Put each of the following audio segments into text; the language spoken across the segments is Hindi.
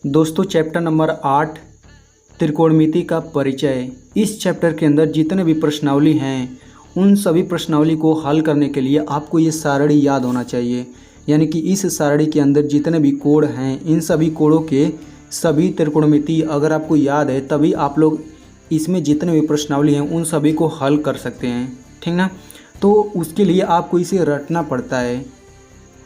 दोस्तों चैप्टर नंबर 8 त्रिकोणमिति का परिचय। इस चैप्टर के अंदर जितने भी प्रश्नावली हैं उन सभी प्रश्नावली को हल करने के लिए आपको ये सारणी याद होना चाहिए। यानी कि इस सारणी के अंदर जितने भी कोड हैं इन सभी कोडों के सभी त्रिकोणमिति अगर आपको याद है तभी आप लोग इसमें जितने भी प्रश्नावली हैं उन सभी को हल कर सकते हैं, ठीक ना। तो उसके लिए आपको इसे रटना पड़ता है।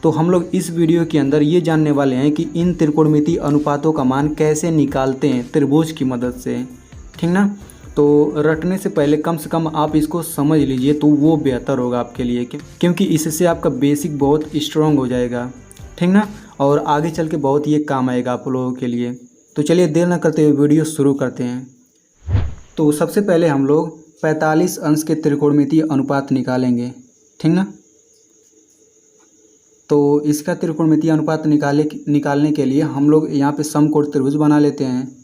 तो हम लोग इस वीडियो के अंदर ये जानने वाले हैं कि इन त्रिकोणमिति अनुपातों का मान कैसे निकालते हैं त्रिभुज की मदद से, ठीक ना। तो रटने से पहले कम से कम आप इसको समझ लीजिए तो वो बेहतर होगा आपके लिए, क्योंकि इससे आपका बेसिक बहुत स्ट्रॉन्ग हो जाएगा, ठीक ना, और आगे चल के बहुत ये काम आएगा आप लोगों के लिए। तो चलिए देर न करते हुए वीडियो शुरू करते हैं। तो सबसे पहले हम लोग 45 अंश के त्रिकोणमिति अनुपात निकालेंगे, ठीक ना। तो इसका त्रिकोणमितीय अनुपात निकालने के लिए हम लोग यहाँ पे समकोण त्रिभुज बना लेते हैं।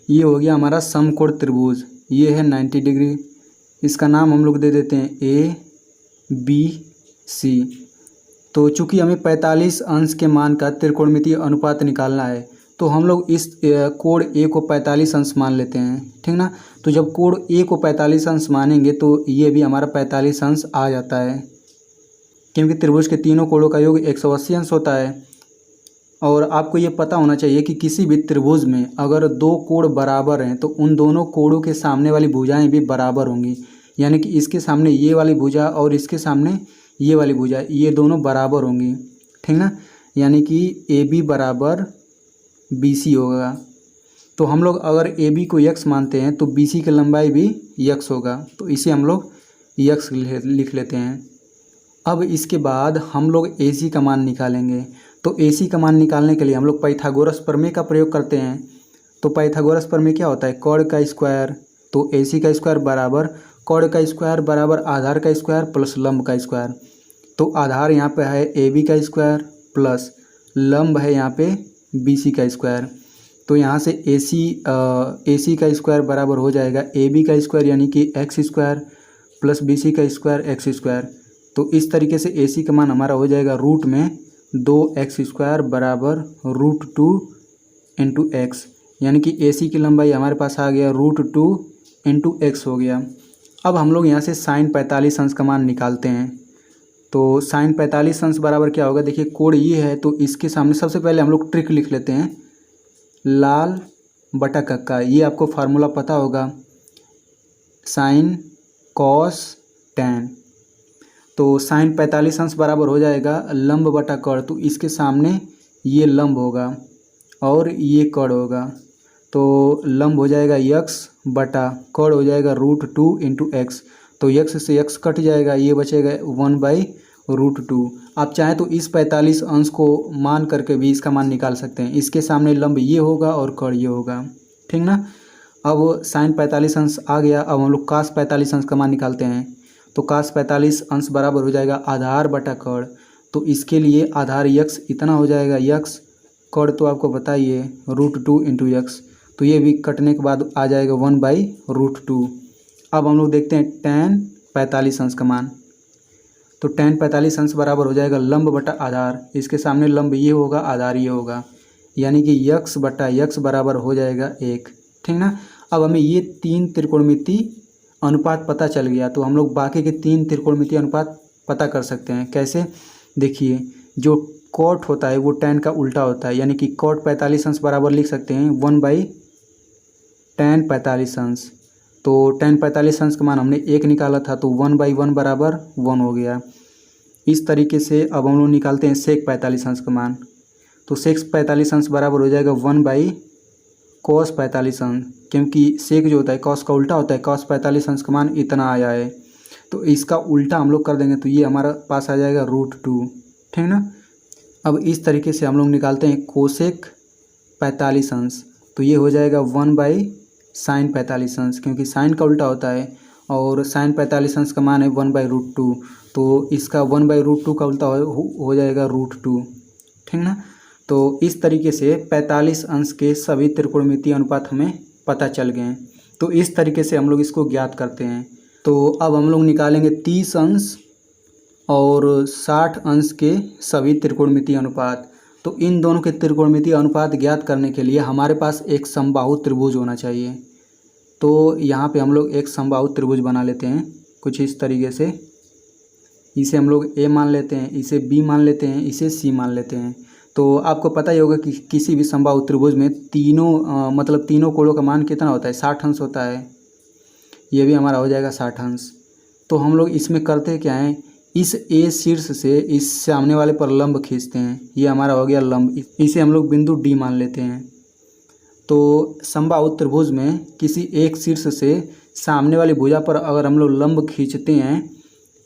ये हो गया हमारा समकोण त्रिभुज, ये है 90 डिग्री। इसका नाम हम लोग दे देते हैं ABC। तो चूंकि हमें 45 अंश के मान का त्रिकोणमितीय अनुपात निकालना है तो हम लोग इस कोण A को 45 अंश मान लेते हैं, ठीक ना। तो जब कोण A को 45 अंश मानेंगे तो ये भी हमारा 45 अंश आ जाता है, क्योंकि त्रिभुज के तीनों कोणों का योग 180 अंश होता है। और आपको ये पता होना चाहिए कि किसी भी त्रिभुज में अगर दो कोण बराबर हैं तो उन दोनों कोणों के सामने वाली भुजाएं भी बराबर होंगी। यानी कि इसके सामने ये वाली भुजा और इसके सामने ये वाली भुजा, ये दोनों बराबर होंगी, ठीक ना। यानी कि AB बराबर BC होगा। तो हम लोग अगर AB को x मानते हैं तो BC की लंबाई भी x होगा, तो इसे हम लोग x लिख लेते हैं। अब इसके बाद हम लोग AC का मान निकालेंगे। तो AC का मान निकालने के लिए हम लोग पाइथागोरस प्रमेय का प्रयोग करते हैं। तो पाइथागोरस प्रमेय क्या होता है, कोण का स्क्वायर। तो AC का स्क्वायर बराबर कोण का स्क्वायर बराबर आधार का स्क्वायर प्लस लंब का स्क्वायर। तो आधार यहाँ पे है AB का स्क्वायर प्लस लंब है यहाँ पे BC का स्क्वायर। तो यहाँ से AC का स्क्वायर बराबर हो जाएगा AB का स्क्वायर यानी कि x स्क्वायर प्लस BC का स्क्वायर x स्क्वायर। तो इस तरीके से AC का मान हमारा हो जाएगा रूट में 2x स्क्वायर बराबर √2 इंटू एक्स। यानी कि AC की लंबाई हमारे पास आ गया √2 इंटू एक्स हो गया। अब हम लोग यहाँ से साइन 45 अंश का मान निकालते हैं। तो साइन 45 अंश बराबर क्या होगा, देखिए कोण ये है तो इसके सामने सबसे पहले हम लोग ट्रिक लिख लेते हैं, लाल बटा कक्का। ये आपको फार्मूला पता होगा, साइन कॉस टैन। तो साइन 45 अंश बराबर हो जाएगा लंब बटा कर्ण। तो इसके सामने ये लंब होगा और ये कर्ण होगा। तो लंब हो जाएगा x बटा कर्ण हो जाएगा √2 इंटू एक्स। तो x से x कट जाएगा, ये बचेगा 1/√2। आप चाहें तो इस 45 अंश को मान करके भी इसका मान निकाल सकते हैं। इसके सामने लंब ये होगा और कर्ण ये होगा, ठीक ना। अब साइन 45 अंश आ गया। अब हम लोग कास 45 अंश का मान निकालते हैं। तो कास 45 अंश बराबर हो जाएगा आधार बटा कर्ण। तो इसके लिए आधार x इतना हो जाएगा x, कर्ण तो आपको बताइए √2 इंटू एक्स। तो ये भी कटने के बाद आ जाएगा 1/√2। अब हम लोग देखते हैं tan 45 अंश का मान। तो tan 45 अंश बराबर हो जाएगा लंब बटा आधार। इसके सामने लंब ये होगा, आधार ये होगा, यानी कि x बटा x बराबर हो जाएगा 1, ठीक ना। अब हमें ये 3 त्रिकोणमिति अनुपात पता चल गया तो हम लोग बाकी के 3 त्रिकोणमिति अनुपात पता कर सकते हैं। कैसे, देखिए जो कॉट होता है वो tan का उल्टा होता है, यानी कि कॉट 45 अंश बराबर लिख सकते हैं 1/tan 45 अंश। तो tan 45 अंश का मान हमने 1 निकाला था तो 1/1 बराबर 1 हो गया। इस तरीके से अब हम लोग निकालते हैं सेक 45 अंश का मान। तो सेक 45 अंश बराबर हो जाएगा 1/cos 45 अंश, क्योंकि सेक जो होता है कॉस का उल्टा होता है। cos 45 अंश का मान इतना आया है तो इसका उल्टा हम लोग कर देंगे तो ये हमारा पास आ जाएगा √2, ठीक ना। अब इस तरीके से हम लोग निकालते हैं कोसेक 45 अंश। तो ये हो जाएगा 1/sin 45 अंश, क्योंकि साइन का उल्टा होता है और साइन 45 अंश का मान है 1/√2। तो इसका 1/√2 का उल्टा हो जाएगा √2, ठीक ना। तो इस तरीके से 45 अंश के सभी त्रिकोणमितीय अनुपात हमें पता चल गए हैं। तो इस तरीके से हम लोग इसको ज्ञात करते हैं। तो अब हम लोग निकालेंगे 30 अंश और 60 अंश के सभी त्रिकोणमितीय अनुपात। तो इन दोनों के त्रिकोणमितीय अनुपात ज्ञात करने के लिए हमारे पास एक समबाहु त्रिभुज होना चाहिए। तो यहाँ पे हम लोग एक समबाहु त्रिभुज बना लेते हैं कुछ इस तरीके से। इसे हम लोग ए मान लेते हैं, इसे बी मान लेते हैं, इसे सी मान लेते हैं। तो आपको पता ही होगा कि किसी भी समबाहु त्रिभुज में मतलब तीनों कोणों का मान कितना होता है, 60 अंश होता है। ये भी हमारा हो जाएगा 60 अंश। तो हम लोग इसमें करते क्या हैं, इस ए शीर्ष से इस सामने वाले पर लंब खींचते हैं। ये हमारा हो गया लंब, इसे हम लोग बिंदु डी मान लेते हैं। तो समबाहु त्रिभुज में किसी एक शीर्ष से सामने वाली भुजा पर अगर हम लोग लंब खींचते हैं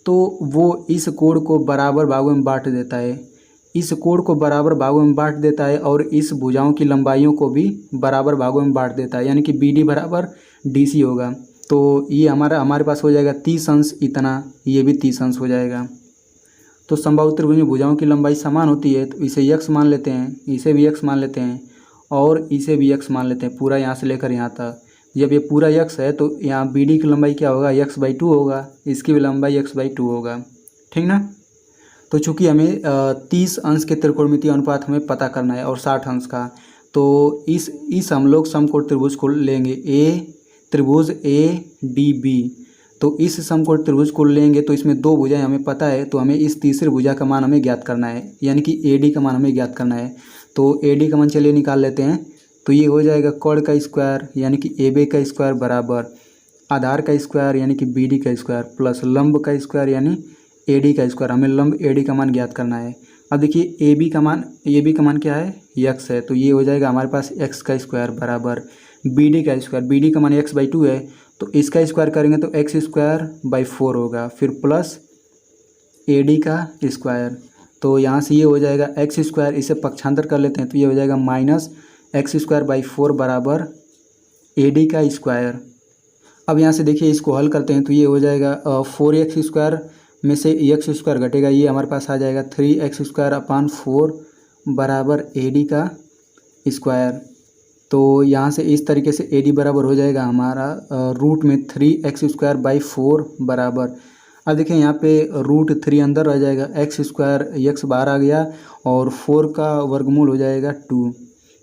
तो वो इस कोण को बराबर भागों में बांट देता है। इस कोण को बराबर भागों में बांट देता है और इस भुजाओं की लंबाइयों को भी बराबर भागों में बांट देता है, यानी कि बी डी बराबर डी सी होगा। तो ये हमारे पास हो जाएगा 30 अंश इतना, ये भी 30 अंश हो जाएगा। तो समबाहु त्रिभुज में भुजाओं की लंबाई समान होती है, तो इसे यक्स मान लेते हैं, इसे भी यक्स मान लेते हैं और इसे भी यक्स मान लेते हैं, पूरा यहाँ से लेकर यहाँ तक। जब ये पूरा यक्स है तो यहाँ बी डी की लंबाई क्या होगा, x/2 होगा, इसकी भी लंबाई x/2 होगा, ठीक ना। तो चूंकि हमें 30 अंश के त्रिकोणमितीय अनुपात हमें पता करना है और 60 अंश का, तो इस हम लोग समकोण त्रिभुज को लेंगे, त्रिभुज ADB। तो इस समकोण त्रिभुज को लेंगे तो इसमें दो भुजाएं हमें पता है, तो हमें इस तीसरी भुजा का मान हमें ज्ञात करना है, यानी कि AD का मान हमें ज्ञात करना है। तो AD का मान चलिए निकाल लेते हैं। तो ये हो जाएगा कोण का स्क्वायर यानी कि AB का स्क्वायर बराबर आधार का स्क्वायर यानी कि BD का स्क्वायर प्लस लंब का स्क्वायर यानी AD का स्क्वायर। हमें लंब AD का मान ज्ञात करना है। अब देखिए AB का मान क्या है, x है, तो ये हो जाएगा हमारे पास x का स्क्वायर बराबर BD का स्क्वायर। BD का मान x/2 है, तो इसका स्क्वायर करेंगे तो x²/4 होगा, फिर प्लस AD का स्क्वायर। तो यहाँ से ये हो जाएगा x², इसे पक्षांतर कर लेते हैं तो ये हो जाएगा -x²/4 बराबर AD का स्क्वायर। अब यहाँ से देखिए इसको हल करते हैं तो ये हो जाएगा 4x² में से x² घटेगा, ये हमारे पास आ जाएगा 3x²/4 बराबर AD का स्क्वायर। तो यहाँ से इस तरीके से AD बराबर हो जाएगा हमारा रूट में 3x²/4 बराबर। अब देखिए यहाँ पे √3 अंदर रह जाएगा, x² बाहर आ गया और 4 का वर्गमूल हो जाएगा 2।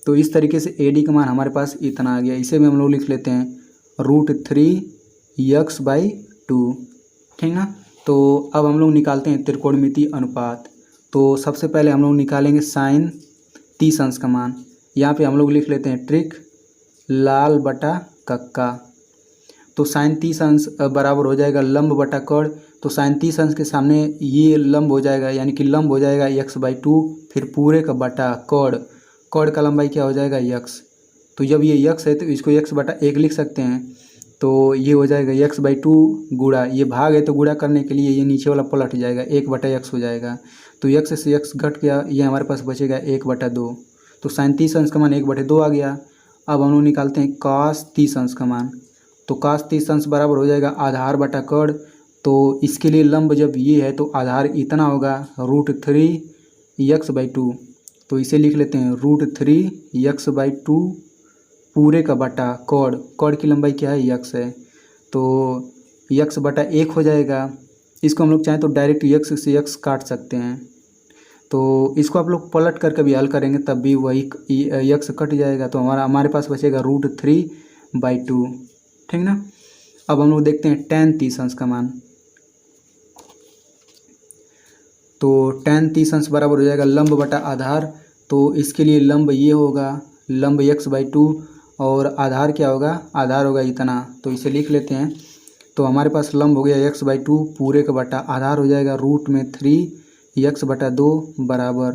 तो इस तरीके से AD का मान हमारे पास इतना आ गया। इसे भी हम लोग लिख लेते हैं √3x/2, ठीक ना। तो अब हम लोग निकालते हैं त्रिकोणमितीय अनुपात। तो सबसे पहले हम लोग निकालेंगे साइन 30 अंश का मान। यहाँ पे हम लोग लिख लेते हैं ट्रिक लाल बटा कक्का। तो साइन 30 अंश बराबर हो जाएगा लंब बटा कोण। तो साइन 30 अंश के सामने ये लंब हो जाएगा, यानी कि लंब हो जाएगा x/2, फिर पूरे का बटा कोण का लंबाई क्या हो जाएगा x। तो जब ये x है तो इसको x/1 लिख सकते हैं। तो ये हो जाएगा x/2 गुणा, ये भाग है तो गुणा करने के लिए ये नीचे वाला पलट जाएगा, 1/x हो जाएगा। तो x से x घट गया, ये हमारे पास बचेगा 1/2। तो साइन 30 अंश का मान 1/2 आ गया। अब हम लोग निकालते हैं cos 30 अंश का मान। तो cos 30 अंश बराबर हो जाएगा आधार बटा कोण। तो इसके लिए लंब जब ये है तो आधार इतना होगा √3x/2। तो इसे लिख लेते हैं √3x/2 पूरे का बटा कोण की लंबाई क्या है, x है, तो x/1 हो जाएगा। इसको हम लोग चाहें तो डायरेक्ट x से x काट सकते हैं। तो इसको आप लोग पलट करके भी हल करेंगे तब भी वही x कट जाएगा, तो हमारे पास बचेगा √3/2, ठीक ना। अब हम लोग देखते हैं tan 30 अंश का मान। तो tan 30 अंश बराबर हो जाएगा लंब बटा आधार। तो इसके लिए लंब ये होगा, लंब x/2 और आधार क्या होगा, आधार होगा इतना। तो इसे लिख लेते हैं। तो हमारे पास लंब हो गया x/2 पूरे का बटा आधार हो जाएगा √3x/2 बराबर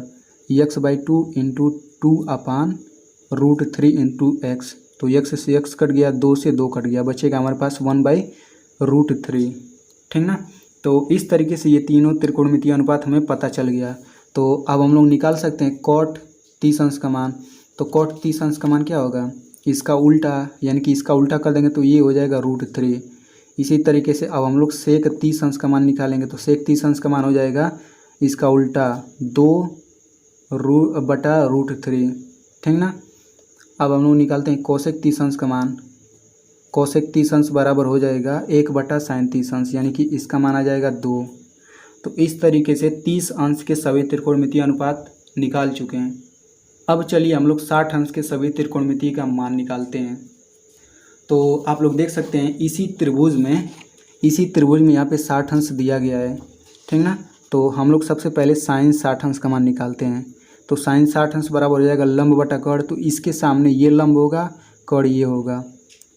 x/2 × 2/√3 × x। तो x से x कट गया, 2 से 2 कट गया, बचेगा हमारे पास 1/√3, ठीक ना। तो इस तरीके से ये तीनों त्रिकोणमितीय अनुपात हमें पता चल गया। तो अब हम लोग निकाल सकते हैं cot 30 अंश का मान। तो cot 30 अंश का मान क्या होगा, इसका उल्टा, यानी कि इसका उल्टा कर देंगे तो ये हो जाएगा √3। इसी तरीके से अब हम लोग sec 30 अंश का मान निकालेंगे। तो sec 30 अंश का मान हो जाएगा इसका उल्टा 2/√3, ठीक ना। अब हम लोग निकालते हैं cosec 30 अंश का मान। cosec 30 अंश बराबर हो जाएगा 1/sin 30 अंश, यानी कि इसका मान आ जाएगा 2। तो इस तरीके से 30 अंश के सभी त्रिकोणमितीय अनुपात निकाल चुके हैं। अब चलिए हम लोग 60 अंश के सभी त्रिकोणमितीय का मान निकालते हैं। तो आप लोग देख सकते हैं इसी त्रिभुज में यहाँ पे 60 अंश दिया गया है, ठीक ना। तो हम लोग सबसे पहले साइन 60 अंश का मान निकालते हैं। तो साइन 60 अंश बराबर हो जाएगा लंब बटा कड़, तो इसके सामने ये लंब होगा, कड़ ये होगा,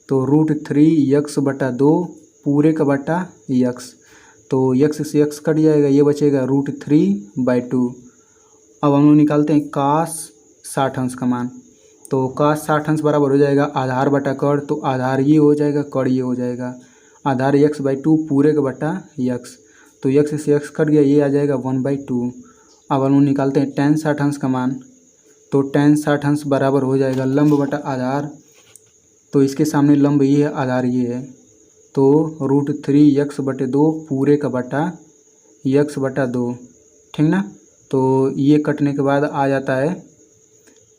तो √3 यक्स बटा 2 पूरे का बटा यक्स, तो यक्स से यक्स कट जाएगा, ये बचेगा √3/2। अब हम लोग निकालते हैं कास 60 अंश का मान। तो कास 60 अंश बराबर हो जाएगा आधार बटा कड़, तो आधार ये हो जाएगा, कड़ ये हो जाएगा, आधार x/2 पूरे का बटा यक्स, तो यक्स से यक्स कट गया, ये आ जाएगा 1/2। अब हम लोग निकालते हैं tan 60 अंश का मान। तो tan 60 अंश बराबर हो जाएगा लंब बटा आधार, तो इसके सामने लंब ये है, आधार ये है, तो √3 x/2 पूरे का बटा x/2, ठीक ना। तो ये कटने के बाद आ जाता है,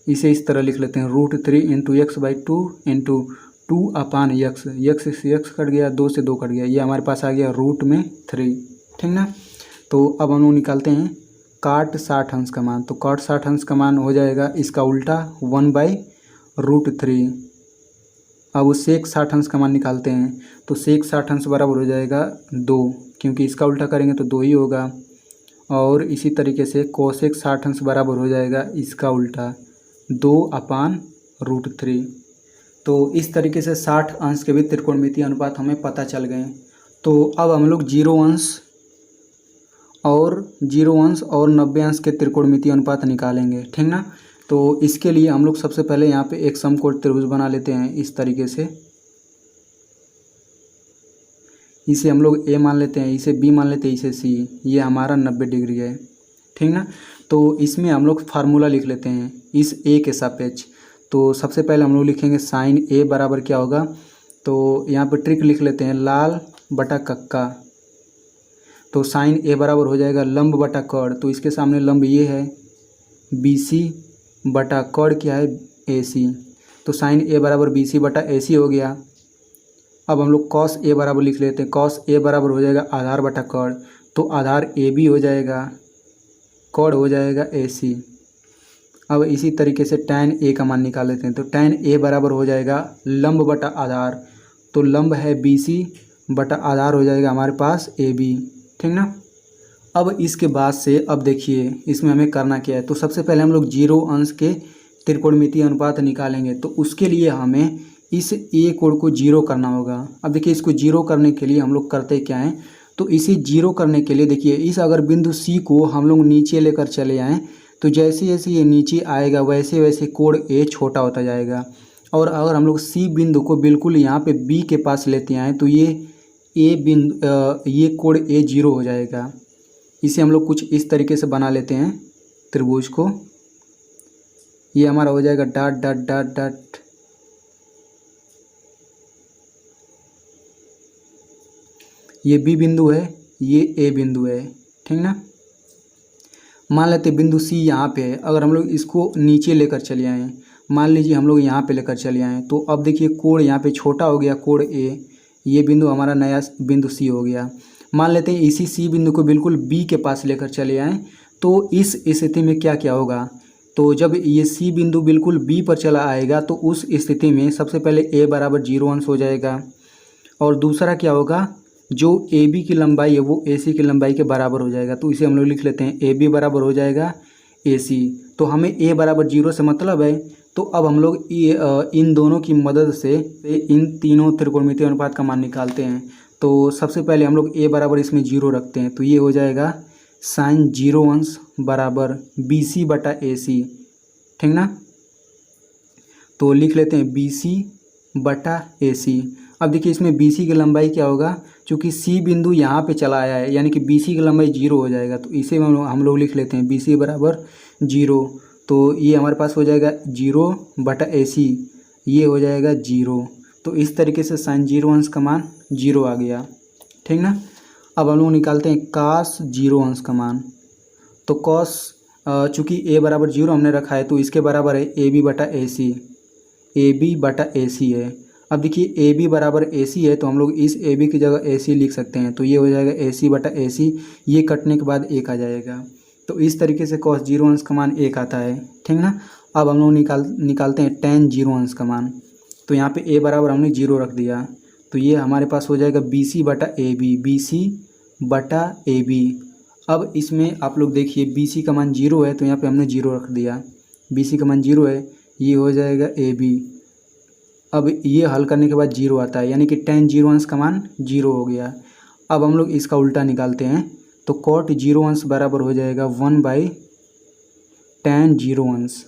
इसे इस तरह लिख लेते हैं √3 × x/2 × 2/x, यक्स से यक्स कट गया, 2 से 2 कट गया, ये हमारे पास आ गया √3, ठीक ना। तो अब हम लोग निकालते हैं काट 60 अंश का मान। तो काट 60 अंश का मान हो जाएगा इसका उल्टा 1/√3। अब सेक 60 अंश का मान निकालते हैं। तो सेक 60 अंश बराबर हो जाएगा 2, क्योंकि इसका उल्टा करेंगे तो 2 ही होगा। और इसी तरीके से कोसेक 60 अंश बराबर हो जाएगा इसका उल्टा 2/√3। तो इस तरीके से 60 अंश के भी त्रिकोणमितीय अनुपात हमें पता चल गए। तो अब हम लोग 0 अंश और 90 अंश के त्रिकोणमितीय अनुपात निकालेंगे, ठीक ना। तो इसके लिए हम लोग सबसे पहले यहाँ पे एक समकोण त्रिभुज बना लेते हैं इस तरीके से। इसे हम लोग ए मान लेते हैं, इसे बी मान लेते हैं, इसे सी। ये हमारा 90 डिग्री है, ठीक ना। तो इसमें हम लोग फार्मूला लिख लेते हैं इस ए के सापेक्ष। तो सबसे पहले हम लोग लिखेंगे साइन ए बराबर क्या होगा, तो यहाँ पे ट्रिक लिख लेते हैं लाल बटा कक्का। तो साइन ए बराबर हो जाएगा लंब बटा कड़, तो इसके सामने लंब ये है BC बटा कड़ क्या है AC, तो साइन ए बराबर BC बटा AC हो गया। अब हम लोग कॉस ए बराबर लिख लेते हैं, कॉस ए बराबर हो जाएगा आधार बटा कड़, तो आधार AB हो जाएगा, कड़ हो जाएगा AC। अब इसी तरीके से tan A का मान निकाल लेते हैं। तो tan A बराबर हो जाएगा लंब बटा आधार, तो लंब है BC बटा आधार हो जाएगा हमारे पास AB, ठीक ना। अब इसके बाद से अब देखिए इसमें हमें करना क्या है। तो सबसे पहले हम लोग 0 अंश के त्रिकोणमितीय अनुपात निकालेंगे, तो उसके लिए हमें इस ए कोण को 0 करना होगा। अब देखिए इसको 0 करने के लिए हम लोग करते क्या हैं, तो इसे 0 करने के लिए देखिए इस अगर बिंदु C को हम लोग नीचे लेकर चले आएँ, तो जैसे जैसे ये नीचे आएगा वैसे वैसे कोण ए छोटा होता जाएगा। और अगर हम लोग C बिंदु को बिल्कुल यहाँ पे B के पास लेते आएँ, तो ये कोण ए 0 हो जाएगा। इसे हम लोग कुछ इस तरीके से बना लेते हैं त्रिभुज को। ये हमारा हो जाएगा डॉट डॉट डॉट डॉट, ये B बिंदु है, ये A बिंदु है, ठीक ना। मान लेते बिंदु C यहाँ पे है, अगर हम लोग इसको नीचे लेकर चले आएँ, मान लीजिए हम लोग यहाँ पे लेकर चले आएँ, तो अब देखिए कोण यहाँ पे छोटा हो गया, कोण A, ये बिंदु हमारा नया बिंदु C हो गया। मान लेते हैं इसी C बिंदु को बिल्कुल B के पास लेकर चले आएँ, तो इस स्थिति में क्या क्या होगा। तो जब ये C बिंदु बिल्कुल B पर चला आएगा, तो उस स्थिति में सबसे पहले A बराबर 0 अंश हो जाएगा। और दूसरा क्या होगा, जो AB की लंबाई है वो AC की लंबाई के बराबर हो जाएगा। तो इसे हम लोग लिख लेते हैं AB बराबर हो जाएगा AC। तो हमें A बराबर 0 से मतलब है। तो अब हम लोग इन दोनों की मदद से इन तीनों त्रिकोणमितीय अनुपात का मान निकालते हैं। तो सबसे पहले हम लोग A बराबर इसमें 0 रखते हैं, तो ये हो जाएगा साइन 0 अंश बराबर BC बटा AC, ठीक ना। तो लिख लेते हैं BC बटा AC। अब देखिए इसमें BC की लंबाई क्या होगा, चूँकि C बिंदु यहाँ पे चला आया है, यानी कि BC की लंबाई 0 हो जाएगा। तो इसे हम लोग लिख लेते हैं BC बराबर 0। तो ये हमारे पास हो जाएगा 0 बटा AC, ये हो जाएगा 0। तो इस तरीके से साइन 0 अंश का मान 0 आ गया, ठीक ना। अब हम लोग निकालते हैं कास 0 अंश का मान। तो कॉस चूँकि A बराबर 0 हमने रखा है, तो इसके बराबर है AB बटा AC, AB बटा AC है। अब देखिए ए बी बराबर ए सी है, तो हम लोग इस ए बी की जगह ए सी लिख सकते हैं। तो ये हो जाएगा ए सी बटा ए सी, ये कटने के बाद एक आ जाएगा। तो इस तरीके से cos 0 अंश का मान एक आता है, ठीक ना। अब हम लोग निकालते हैं tan 0 अंश का मान। तो यहाँ पे a बराबर हमने 0 रख दिया, तो ये हमारे पास हो जाएगा बी सी बटा ए बी, बी सी बटा ए बी। अब इसमें आप लोग देखिए बी सी का मान 0 है, तो यहाँ पे हमने 0 रख दिया, बी सी का मान 0 है, ये हो जाएगा ए बी। अब ये हल करने के बाद 0 आता है, यानी कि tan 0 अंश का मान 0 हो गया। अब हम लोग इसका उल्टा निकालते हैं, तो cot 0 अंश बराबर हो जाएगा 1/tan 0 अंश,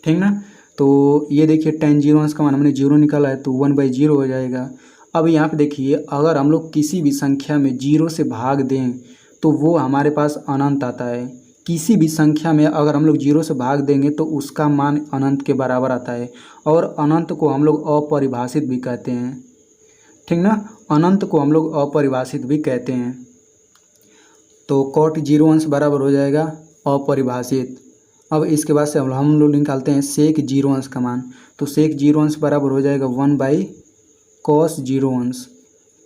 ठीक ना। तो ये देखिए tan 0 अंश का मान हमने 0 निकाला है, तो 1/0 हो जाएगा। अब यहाँ पे देखिए अगर हम लोग किसी भी संख्या में 0 से भाग दें तो वो हमारे पास अनंत आता है। किसी भी संख्या में अगर हम लोग 0 से भाग देंगे तो उसका मान अनंत के बराबर आता है, और अनंत को हम लोग अपरिभाषित भी कहते हैं, ठीक ना। अनंत को हम लोग अपरिभाषित भी कहते हैं। तो cot 0 अंश बराबर हो जाएगा अपरिभाषित। अब इसके बाद से हम लोग निकालते हैं sec 0 अंश का मान। तो sec 0 अंश बराबर हो जाएगा 1/cos 0 अंश।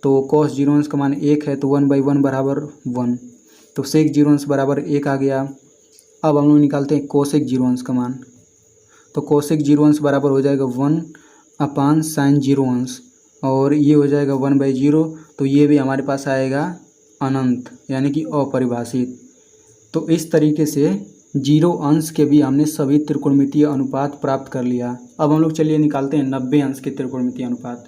तो cos 0 अंश का मान 1 है, तो 1/1 बराबर 1। तो sec 0 अंश बराबर 1 आ गया। अब हम लोग निकालते हैं cosec 0 अंश का मान। तो cosec 0 अंश बराबर हो जाएगा 1/sin 0 अंश, और ये हो जाएगा 1/0। तो ये भी हमारे पास आएगा अनंत, यानी कि अपरिभाषित। तो इस तरीके से 0 अंश के भी हमने सभी त्रिकोणमितीय अनुपात प्राप्त कर लिया। अब हम लोग चलिए निकालते हैं 90 अंश के त्रिकोणमितीय अनुपात।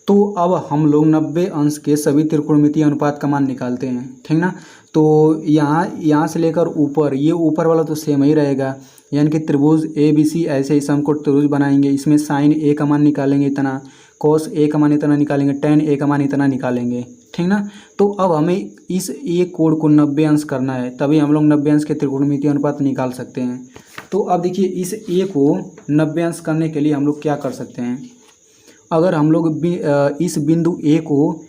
तो अब हम लोग 90 अंश के सभी त्रिकोणमितीय अनुपात का मान निकालते हैं, ठीक ना। तो यहाँ से लेकर ऊपर, ये ऊपर वाला तो सेम ही रहेगा, यानी कि त्रिभुज ए बी सी ऐसे ही समकोण त्रिभुज बनाएंगे। इसमें साइन ए का मान निकालेंगे इतना, कॉस ए का मान इतना निकालेंगे, टेन ए का मान इतना निकालेंगे, ठीक ना। तो अब हमें इस ए कोण को 90 अंश करना है, तभी हम लोग 90 अंश के त्रिकोणमितीय अनुपात निकाल सकते हैं। तो अब देखिए इस ए को 90 अंश करने के लिए हम लोग क्या कर सकते हैं। अगर हम लोग इस बिंदु ए को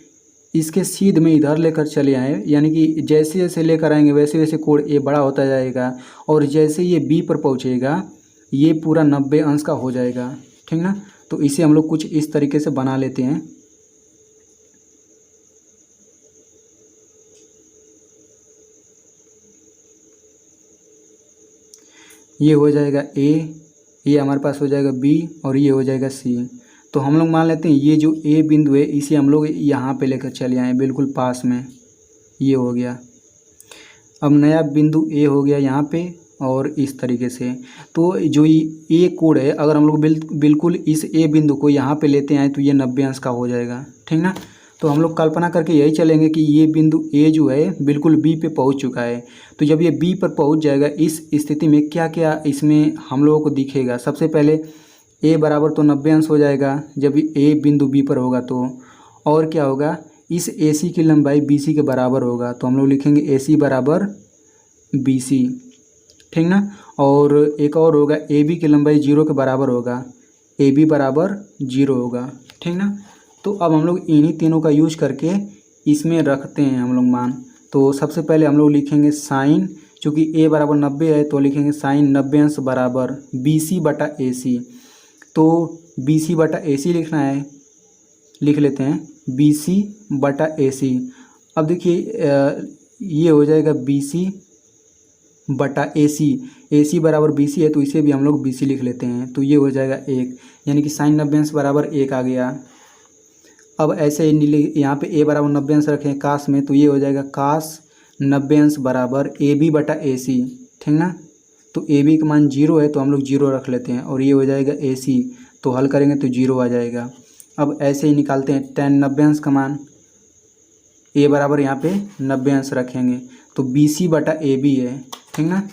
इसके सीध में इधर लेकर चले आए, यानी कि जैसे जैसे लेकर आएंगे वैसे वैसे कोण ए बड़ा होता जाएगा, और जैसे ये बी पर पहुँचेगा ये पूरा 90 अंश का हो जाएगा, ठीक ना। तो इसे हम लोग कुछ इस तरीके से बना लेते हैं। ये हो जाएगा ए, ये हमारे पास हो जाएगा बी, और ये हो जाएगा सी। तो हम लोग मान लेते हैं ये जो ए बिंदु है इसे हम लोग यहाँ पे लेकर चले आए, बिल्कुल पास में, ये हो गया। अब नया बिंदु ए हो गया यहाँ पे, और इस तरीके से। तो जो ये कोण है अगर हम लोग बिल्कुल इस ए बिंदु को यहाँ पे लेते हैं तो ये 90 अंश का हो जाएगा, ठीक ना। तो हम लोग कल्पना करके यही चलेंगे कि ये बिंदु ए जो है बिल्कुल बी पे पहुँच चुका है। तो जब ये बी पर पहुँच जाएगा, इस स्थिति में क्या क्या इसमें हम लोगों को दिखेगा। सबसे पहले ए बराबर तो 90 अंश हो जाएगा जब ए बिंदु बी पर होगा। तो और क्या होगा, इस ए सी की लंबाई बी सी के बराबर होगा। तो हम लोग लिखेंगे ए सी बराबर बी सी, ठीक ना। और एक और होगा ए बी की लंबाई 0 के बराबर होगा, ए बी बराबर 0 होगा, ठीक ना। तो अब हम लोग इन्हीं तीनों का यूज करके इसमें रखते हैं हम लोग मान। तो सबसे पहले हम लोग लिखेंगे साइन, चूँकि ए बराबर 90 है तो लिखेंगे साइन 90 अंश बराबर बी सी बटा ए सी। तो बी सी बटा ए सी लिखना है, लिख लेते हैं बी सी बटा ए सी। अब देखिए ये हो जाएगा बी सी बटा ए सी बराबर बी सी है, तो इसे भी हम लोग बी सी लिख लेते हैं। तो ये हो जाएगा 1, यानी कि साइन 90 अंश बराबर 1 आ गया। अब ऐसे यहाँ पे ए बराबर 90 अंश रखें कास में, तो ये हो जाएगा कास 90 अंश बराबर ए बी बटा ए सी, ठीक ना। तो ए बी का मान 0 है तो हम लोग 0 रख लेते हैं, और ये हो जाएगा ए सी। तो हल करेंगे तो 0 आ जाएगा। अब ऐसे ही निकालते हैं tan 90 अंश का मान। ए बराबर यहाँ पे 90 अंश रखेंगे, तो बी सी बटा ए बी है, ठीक ना।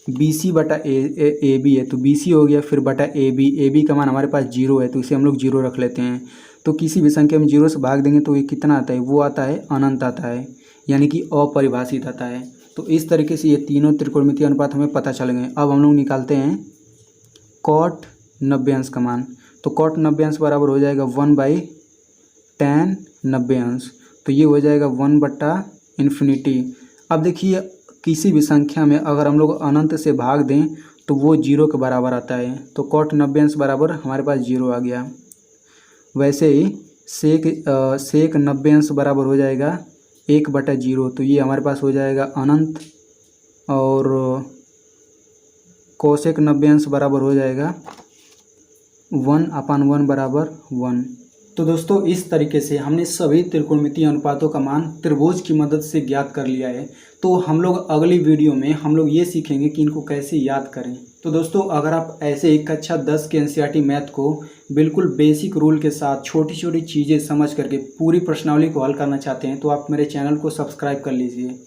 बी सी बटा ए बी है, तो बी सी हो गया, फिर बटा ए बी का मान हमारे पास 0 है तो इसे हम लोग 0 रख लेते हैं। तो किसी भी संख्या में 0 से भाग देंगे तो ये कितना आता है, वो आता है अनंत आता है, यानी कि अपरिभाषित आता है। तो इस तरीके से ये तीनों त्रिकोणमितीय अनुपात हमें पता चल गए। अब हम लोग निकालते हैं cot 90 अंश का मान। तो cot 90 अंश बराबर हो जाएगा 1/tan 90 अंश। तो ये हो जाएगा 1/∞। अब देखिए किसी भी संख्या में अगर हम लोग अनंत से भाग दें तो वो 0 के बराबर आता है। तो cot 90 अंश बराबर हमारे पास 0 आ गया। वैसे ही सेक 90 अंश बराबर हो जाएगा 1/0। तो ये हमारे पास हो जाएगा अनंत, और कोसेक 90 अंश बराबर हो जाएगा 1/1 बराबर 1। तो दोस्तों इस तरीके से हमने सभी त्रिकोणमितीय अनुपातों का मान त्रिभुज की मदद से ज्ञात कर लिया है। तो हम लोग अगली वीडियो में हम लोग ये सीखेंगे कि इनको कैसे याद करें। तो दोस्तों अगर आप ऐसे ही कक्षा 10 के एनसीईआरटी मैथ को बिल्कुल बेसिक रूल के साथ छोटी छोटी चीज़ें समझ करके पूरी प्रश्नावली को हल करना चाहते हैं तो आप मेरे चैनल को सब्सक्राइब कर लीजिए।